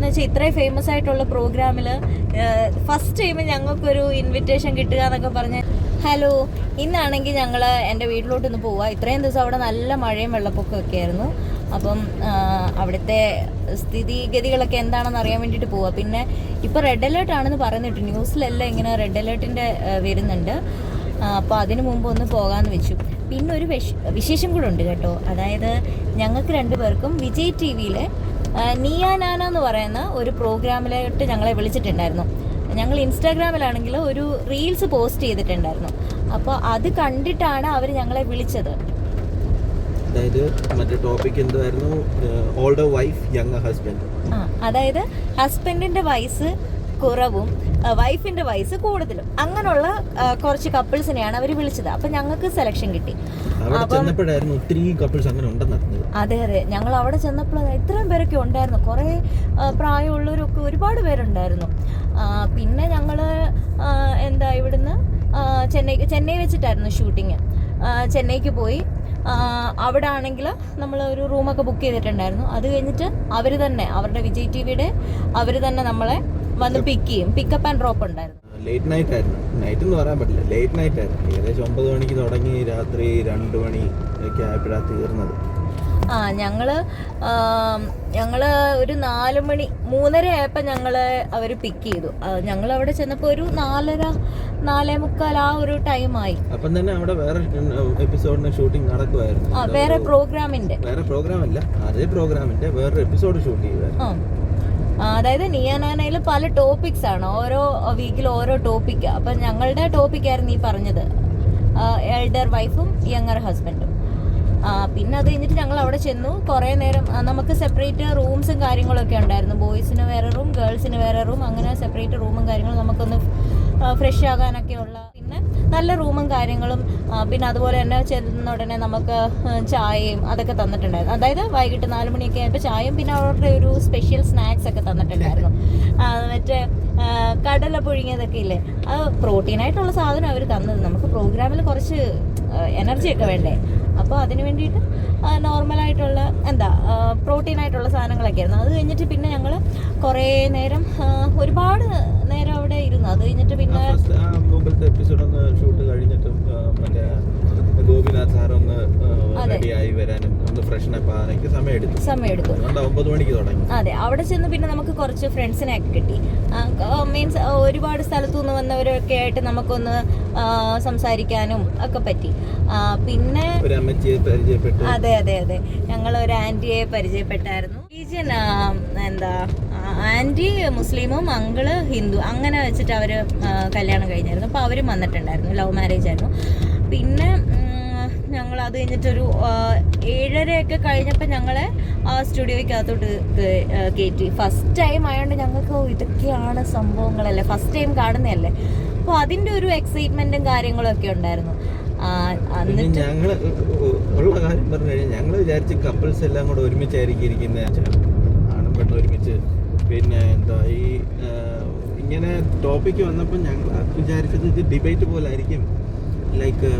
എന്ന് വെച്ചാൽ ഇത്രയും ഫേമസ് ആയിട്ടുള്ള പ്രോഗ്രാമിൽ ഫസ്റ്റ് ടൈം ഞങ്ങൾക്കൊരു ഇൻവിറ്റേഷൻ കിട്ടുക എന്നൊക്കെ പറഞ്ഞ് ഹലോ, ഇന്നാണെങ്കിൽ ഞങ്ങൾ എൻ്റെ വീട്ടിലോട്ടൊന്ന് പോവുക. ഇത്രയും ദിവസം അവിടെ നല്ല മഴയും വെള്ളപ്പൊക്കമൊക്കെ ആയിരുന്നു. അപ്പം അവിടുത്തെ സ്ഥിതിഗതികളൊക്കെ എന്താണെന്ന് അറിയാൻ വേണ്ടിയിട്ട് പോവുക. പിന്നെ ഇപ്പോൾ റെഡ് അലേർട്ട് ആണെന്ന് പറയുന്നിട്ട് ന്യൂസിലെല്ലാം ഇങ്ങനെ റെഡ് അലേർട്ടിൻ്റെ വരുന്നുണ്ട്. അപ്പോൾ അതിനു മുമ്പ് ഒന്ന് പോകാമെന്ന് വെച്ചു. പിന്നെ ഒരു വിശേഷം കൂടെ ഉണ്ട് കേട്ടോ. അതായത് ഞങ്ങൾക്ക് രണ്ടുപേർക്കും വിജയ് ടി വിയിലെ നീയാ നാന എന്ന് പറയുന്ന ഒരു പ്രോഗ്രാമിലോട്ട് ഞങ്ങളെ വിളിച്ചിട്ടുണ്ടായിരുന്നു. ഞങ്ങൾ ഇൻസ്റ്റാഗ്രാമിലാണെങ്കിൽ ഒരു റീൽസ് പോസ്റ്റ് ചെയ്തിട്ടുണ്ടായിരുന്നു. അപ്പോൾ അത് കണ്ടിട്ടാണ് അവർ ഞങ്ങളെ വിളിച്ചത്. അതായത് മറ്റേ ടോപ്പിക് എന്തായിരുന്നു? Older wife younger husband. അതായത് ഹസ്ബൻഡിന്റെ വയസ്സ് കുറവും വൈഫിന്റെ വയസ്സ് കൂടുതലും, അങ്ങനെയുള്ള കുറച്ച് കപ്പിൾസിനെയാണ് അവർ വിളിച്ചത്. അപ്പൊ ഞങ്ങൾക്ക് സെലക്ഷൻ കിട്ടി. ഒത്തിരി കപ്പിൾസ് അങ്ങനെ ഉണ്ടെന്ന്. അതെ അതെ, ഞങ്ങൾ അവിടെ ചെന്നപ്പോൾ ഇത്രയും പേരൊക്കെ ഉണ്ടായിരുന്നു. കുറേ പ്രായമുള്ളവരൊക്കെ ഒരുപാട് പേരുണ്ടായിരുന്നു. പിന്നെ ഞങ്ങൾ ഇവിടുന്ന് ചെന്നൈ വെച്ചിട്ടായിരുന്നു ഷൂട്ടിങ്. ചെന്നൈക്ക് പോയി. അവിടെ ആണെങ്കിൽ നമ്മൾ ഒരു റൂമൊക്കെ ബുക്ക് ചെയ്തിട്ടുണ്ടായിരുന്നു. അത് കഴിഞ്ഞിട്ട് അവർ തന്നെ അവരുടെ വിജയ് ടി വിയുടെ അവർ തന്നെ നമ്മളെ വന്ന് പിക്ക് ചെയ്യും. പിക്കപ്പ് ആൻഡ് ഡ്രോപ്പ് ഉണ്ടായിരുന്നു. ലേറ്റ് നൈറ്റ് ആയിരുന്നു. നൈറ്റ് എന്ന് പറയാൻ പറ്റില്ല, ലേറ്റ് നൈറ്റ് ആയിരുന്നു. ഏകദേശം 9 മണിക്ക് തുടങ്ങി രാത്രി 2 മണി ഒക്കെ ആയപ്പോഴാണ് തീർന്നത്. ഞങ്ങള് ഒരു 4 മണി 3:30 ആയപ്പോൾ ഞങ്ങളെ അവർ പിക്ക് ചെയ്തു. ഞങ്ങൾ അവിടെ ചെന്നപ്പോൾ ഒരു 4:30 4:45 ആ ഒരു ടൈമായി. അപ്പം തന്നെ അവിടെ വേറെ എപ്പിസോഡിന്റെ ഷൂട്ടിംഗ് നടക്കുമായിരുന്നു. വേറെ പ്രോഗ്രാമിന്റെ അല്ല, അതേ പ്രോഗ്രാമിന്റെ വേറൊരു എപ്പിസോഡ് ഷൂട്ട് ചെയ്യുമായിരുന്നു. അതായത് നിയാനാനയിൽ പല ടോപ്പിക്സ് ആണ്, ഓരോ വീക്കിൽ ഓരോ ടോപ്പിക്ക്. അപ്പം ഞങ്ങളുടെ ടോപ്പിക്കായിരുന്നു ഈ പറഞ്ഞത്, എൽഡർ വൈഫും യങ്ങർ ഹസ്ബൻഡും. പിന്നെ അത് കഴിഞ്ഞിട്ട് ഞങ്ങൾ അവിടെ ചെന്നു. കുറേ നേരം നമുക്ക് സെപ്പറേറ്റ് റൂംസും കാര്യങ്ങളൊക്കെ ഉണ്ടായിരുന്നു. ബോയ്സിന് വേറെ റൂം, ഗേൾസിന് വേറെ റൂം, അങ്ങനെ സെപ്പറേറ്റ് റൂമും കാര്യങ്ങളും നമുക്കൊന്ന് ഫ്രഷ് ആകാനൊക്കെ ഉള്ള. പിന്നെ നല്ല റൂമും കാര്യങ്ങളും. പിന്നെ അതുപോലെ തന്നെ ചെന്ന ഉടനെ നമുക്ക് ചായയും അതൊക്കെ തന്നിട്ടുണ്ടായിരുന്നു. അതായത് വൈകിട്ട് 4 മണിയൊക്കെ ആയപ്പോൾ ചായയും പിന്നെ അവരുടെ ഒരു സ്പെഷ്യൽ സ്നാക്സ് ഒക്കെ തന്നിട്ടുണ്ടായിരുന്നു. മറ്റേ കടല പുഴുങ്ങിയതൊക്കെ ഇല്ലേ, അത് പ്രോട്ടീനായിട്ടുള്ള സാധനം അവർ തന്നത്. നമുക്ക് പ്രോഗ്രാമിൽ കുറച്ച് എനർജിയൊക്കെ വേണ്ടേ, അപ്പോൾ അതിന് വേണ്ടിയിട്ട് നോർമലായിട്ടുള്ള പ്രോട്ടീനായിട്ടുള്ള സാധനങ്ങളൊക്കെ ആയിരുന്നു. അത് കഴിഞ്ഞിട്ട് പിന്നെ ഞങ്ങൾ കുറേ നേരം ഒരുപാട് നേരം അവിടെ ഇരുന്നു. അത് കഴിഞ്ഞിട്ട് പിന്നെ എപ്പിസോഡ് ഷൂട്ട് കഴിഞ്ഞിട്ടും മറ്റേ ഗോപിനാഥ് സാർ ഒന്ന് റെഡിയായി വരാനും ഒന്ന് ഫ്രഷ്നപ്പ് ആകാനൊക്കെ സമയം എടുത്തു. 9 മണിക്ക് തുടങ്ങി. അതെ, അവിടെ ചെന്ന് പിന്നെ നമുക്ക് കുറച്ച് ഫ്രണ്ട്സിനെയൊക്കെ കിട്ടി. മീൻസ് ഒരുപാട് സ്ഥലത്തു നിന്ന് വന്നവരൊക്കെ ആയിട്ട് നമുക്കൊന്ന് സംസാരിക്കാനും ഒക്കെ പറ്റി. പിന്നെ ഒരു അമ്മച്ചിയെ പരിചയപ്പെട്ടു. അതെ അതെ അതെ, ഞങ്ങൾ ഒരു ആന്റിയെ പരിചയപ്പെട്ടായിരുന്നു. റീജിയൻ ആന്റി മുസ്ലിമും അങ്കിള് ഹിന്ദു, അങ്ങനെ വെച്ചിട്ട് അവര് കല്യാണം കഴിഞ്ഞായിരുന്നു. അപ്പോൾ അവരും വന്നിട്ടുണ്ടായിരുന്നു. ലവ് മാരേജ് ആയിരുന്നു. പിന്നെ ഞങ്ങൾ അത് കഴിഞ്ഞിട്ടൊരു 7:30 കഴിഞ്ഞപ്പോൾ ഞങ്ങളെ സ്റ്റുഡിയോയ്ക്കകത്തോട്ട് കയറ്റി. ഫസ്റ്റ് ടൈം ആയതുകൊണ്ട് ഞങ്ങൾക്ക് ഇതൊക്കെയാണ് സംഭവങ്ങളല്ലേ, ഫസ്റ്റ് ടൈം കാണുന്നതല്ലേ. അപ്പോൾ അതിൻ്റെ ഒരു എക്സൈറ്റ്മെൻറ്റും കാര്യങ്ങളും ഒക്കെ ഉണ്ടായിരുന്നു. ഞങ്ങൾ ഉള്ള കാര്യം പറഞ്ഞു കഴിഞ്ഞാൽ ഞങ്ങൾ വിചാരിച്ച് കപ്പിൾസ് എല്ലാം കൂടെ ഒരുമിച്ചായിരിക്കും ഇരിക്കുന്നത്, ആണും പെണ്ണും ഒരുമിച്ച്. പിന്നെ ഇങ്ങനെ ടോപ്പിക്ക് വന്നപ്പോൾ ഞങ്ങൾ വിചാരിച്ചത് ഇത് ഡിബേറ്റ് പോലെ ആയിരിക്കും. ലൈക്ക്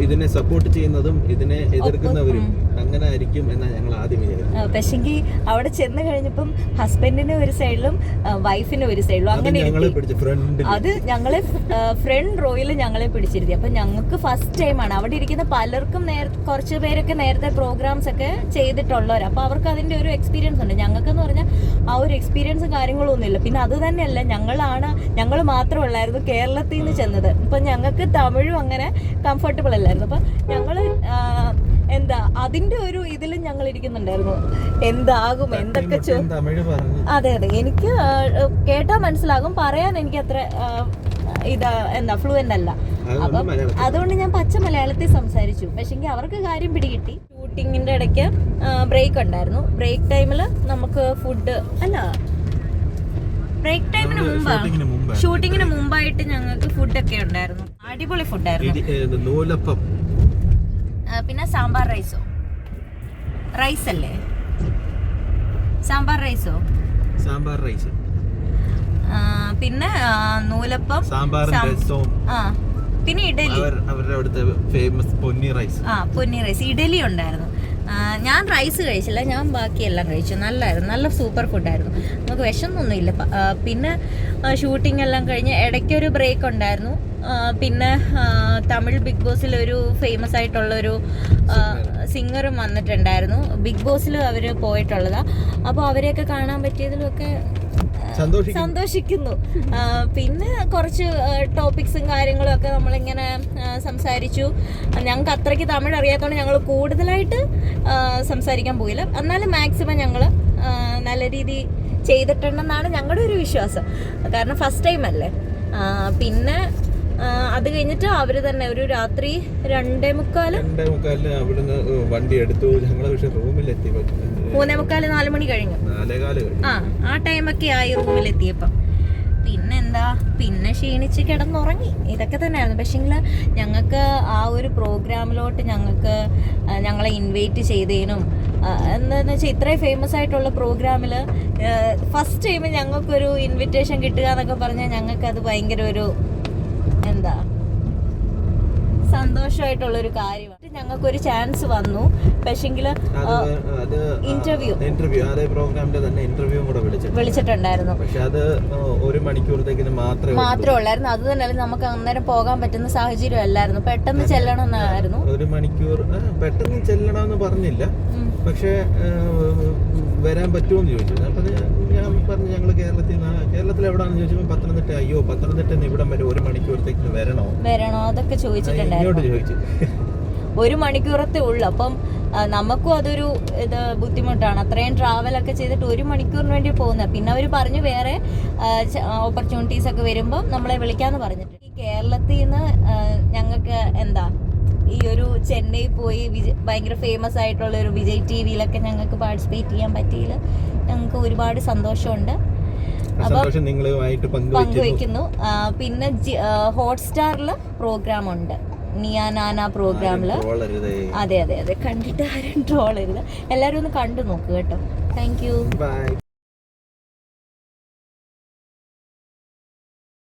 ഇതിനെ സപ്പോർട്ട് ചെയ്യുന്നതും ഇതിനെ എതിർക്കുന്നവരും അങ്ങനെ ആയിരിക്കും എന്നാണ് ഞങ്ങൾ ആദ്യം വിചാരിച്ചത്. പക്ഷെങ്കിൽ അവിടെ ചെന്ന് കഴിഞ്ഞപ്പം ഹസ്ബൻഡിന് ഒരു സൈഡിലും വൈഫിന് ഒരു സൈഡിലും അങ്ങനെ അത് ഞങ്ങളെ ഫ്രണ്ട് റോയിൽ ഞങ്ങളെ പിടിച്ചിരുത്തി. അപ്പം ഞങ്ങൾക്ക് ഫസ്റ്റ് ടൈമാണ്. അവിടെ ഇരിക്കുന്ന പലർക്കും കുറച്ച് പേരൊക്കെ നേരത്തെ പ്രോഗ്രാംസ് ഒക്കെ ചെയ്തിട്ടുള്ളവർ. അപ്പോൾ അവർക്ക് അതിൻ്റെ ഒരു എക്സ്പീരിയൻസ് ഉണ്ട്. ഞങ്ങൾക്കെന്ന് പറഞ്ഞാൽ ആ ഒരു എക്സ്പീരിയൻസും കാര്യങ്ങളും ഒന്നുമില്ല. പിന്നെ അത് തന്നെയല്ല, ഞങ്ങൾ മാത്രമല്ലായിരുന്നു കേരളത്തിൽ നിന്ന് ചെന്നത്. അപ്പം ഞങ്ങൾക്ക് തമിഴും അങ്ങനെ കംഫർട്ടബിൾ അല്ലായിരുന്നു. അപ്പം ഞങ്ങൾ അതിന്റെ ഒരു ഇതിലും ഞങ്ങൾ ഇരിക്കുന്നുണ്ടായിരുന്നു, എന്താകും എന്തൊക്കെ. അതെ അതെ, എനിക്ക് കേട്ടാ മനസ്സിലാകും, പറയാൻ എനിക്ക് അത്ര ഫ്ലുവൻ്റ് അല്ല. അപ്പം അതുകൊണ്ട് ഞാൻ പച്ച മലയാളത്തിൽ സംസാരിച്ചു. പക്ഷെങ്കിൽ അവർക്ക് കാര്യം പിടികിട്ടി. ഷൂട്ടിങ്ങിന്റെ ഇടയ്ക്ക് ബ്രേക്ക് ഉണ്ടായിരുന്നു. ബ്രേക്ക് ടൈമിൽ നമുക്ക് ഫുഡ് ബ്രേക്ക് ടൈമിന് മുമ്പാണ്, ഷൂട്ടിങ്ങിന് മുമ്പായിട്ട് ഞങ്ങൾക്ക് ഫുഡൊക്കെ ഉണ്ടായിരുന്നു. അടിപൊളി ഫുഡായിരുന്നു. പിന്നെ സാമ്പാർ റൈസ് അല്ലേ, സാമ്പാർ റൈസ്. പിന്നെ നൂലപ്പം, പിന്നെ ഇഡലി, അവരുടെ അവിടുത്തെ ഫേമസ് പൊന്നി റൈസ്. ഇഡലി ഉണ്ടായിരുന്നു. ഞാൻ റൈസ് കഴിച്ചില്ല, ഞാൻ ബാക്കിയെല്ലാം കഴിച്ചു. നല്ലായിരുന്നു, നല്ല സൂപ്പർ ഫുഡായിരുന്നു. നമുക്ക് വിശന്നൊന്നുമില്ല. പിന്നെ ഷൂട്ടിംഗ് എല്ലാം കഴിഞ്ഞ് ഇടയ്ക്കൊരു ബ്രേക്ക് ഉണ്ടായിരുന്നു. പിന്നെ തമിഴ് ബിഗ് ബോസിൽ ഒരു ഫേമസ് ആയിട്ടുള്ളൊരു സിംഗറും വന്നിട്ടുണ്ടായിരുന്നു. ബിഗ് ബോസിൽ അവർ പോയിട്ടുള്ളതാ. അപ്പോൾ അവരെയൊക്കെ കാണാൻ പറ്റിയതിലൊക്കെ സന്തോഷിക്കുന്നു. പിന്നെ കുറച്ച് ടോപ്പിക്സും കാര്യങ്ങളും ഒക്കെ നമ്മളിങ്ങനെ സംസാരിച്ചു. ഞങ്ങൾക്ക് അത്രയ്ക്ക് തമിഴ് അറിയാത്തതുകൊണ്ട് ഞങ്ങൾ കൂടുതലായിട്ട് സംസാരിക്കാൻ പോയില്ല. എന്നാലും മാക്സിമം ഞങ്ങൾ നല്ല രീതിയിൽ ചെയ്തിട്ടുണ്ടെന്നാണ് ഞങ്ങളുടെ ഒരു വിശ്വാസം. കാരണം ഫസ്റ്റ് ടൈം അല്ലേ. പിന്നെ അത് കഴിഞ്ഞിട്ട് അവര് തന്നെ ഒരു രാത്രി 2:45 അവിടുന്ന് വണ്ടി എടുത്തു. ഞങ്ങൾ പക്ഷെ റൂമിലെത്തി 3:45 4 മണി കഴിഞ്ഞു. ആ ടൈമൊക്കെ ആയി റൂമിലെത്തിയപ്പം. പിന്നെന്താ, പിന്നെ ക്ഷീണിച്ച് കിടന്നുറങ്ങി. ഇതൊക്കെ തന്നെയായിരുന്നു. പക്ഷേങ്കിൽ ഞങ്ങൾക്ക് ആ ഒരു പ്രോഗ്രാമിലോട്ട് ഞങ്ങളെ ഇൻവൈറ്റ് ചെയ്തതിനും എന്താണെന്ന് വെച്ചാൽ ഇത്രയും ഫേമസ് ആയിട്ടുള്ള പ്രോഗ്രാമിൽ ഫസ്റ്റ് ടൈം ഞങ്ങൾക്കൊരു ഇൻവിറ്റേഷൻ കിട്ടുക എന്നൊക്കെ പറഞ്ഞാൽ ഞങ്ങൾക്കത് ഭയങ്കര ഒരു എന്താ സന്തോഷമായിട്ടുള്ളൊരു കാര്യമാണ്. ഞങ്ങൾക്കൊരു ചാൻസ് വന്നു. പക്ഷെങ്കിൽ ഇന്റർവ്യൂ അതേ പ്രോഗ്രാമിന്റെ തന്നെ ഇന്റർവ്യൂ കൂടെ വിളിച്ചിട്ടുണ്ടായിരുന്നു. പക്ഷെ അത് 1 മണിക്കൂറത്തേക്ക് മാത്രമേ ഉള്ളായിരുന്നു. അത് തന്നെ നമുക്ക് അന്നേരം പോകാൻ പറ്റുന്ന സാഹചര്യം അല്ലായിരുന്നു. പെട്ടെന്ന് ചെല്ലണമെന്നായിരുന്നു. 1 മണിക്കൂർ പെട്ടെന്ന് ചെല്ലണമെന്ന് പറഞ്ഞില്ല. പക്ഷെ വരാൻ പറ്റുമോന്ന് ചോദിച്ചു. അപ്പൊ ഞാൻ പറഞ്ഞു ഞങ്ങൾ കേരളത്തിൽ എവിടാന്ന് ചോദിച്ചപ്പോൾ പത്തനംതിട്ട. അയ്യോ, പത്തനംതിട്ട ഇവിടം വരെ 1 മണിക്കൂറത്തേക്ക് വരണോ അതൊക്കെ ചോദിച്ചിട്ടുണ്ടായിരുന്നു. ചോദിച്ചു. 1 മണിക്കൂറത്തെ ഉള്ളു. അപ്പം നമുക്കും അതൊരു ബുദ്ധിമുട്ടാണ്. അത്രയും ട്രാവലൊക്കെ ചെയ്തിട്ട് 1 മണിക്കൂറിന് വേണ്ടി പോകുന്നത്. പിന്നെ അവർ പറഞ്ഞു വേറെ ഓപ്പർച്യൂണിറ്റീസ് ഒക്കെ വരുമ്പം നമ്മളെ വിളിക്കാന്ന് പറഞ്ഞിട്ട്. ഈ കേരളത്തിൽ നിന്ന് ഞങ്ങൾക്ക് എന്താ ഈ ഒരു ചെന്നൈ പോയി ഭയങ്കര ഫേമസ് ആയിട്ടുള്ള ഒരു വിജയ് ടിവിയിലൊക്കെ ഞങ്ങൾക്ക് പാർട്ടിസിപ്പേറ്റ് ചെയ്യാൻ പറ്റിയില്ല. ഞങ്ങൾക്ക് ഒരുപാട് സന്തോഷമുണ്ട്. പങ്കുവയ്ക്കുന്നു. പിന്നെ ഹോട്ട്സ്റ്റാറിൽ പ്രോഗ്രാം ഉണ്ട്, നിയാ നാന പ്രോഗ്രാമില്. അതെ കണ്ടിട്ട് ആരും ട്രോളരുത്. എല്ലാവരും ഒന്ന് കണ്ടു നോക്കുക കേട്ടോ. Thank you.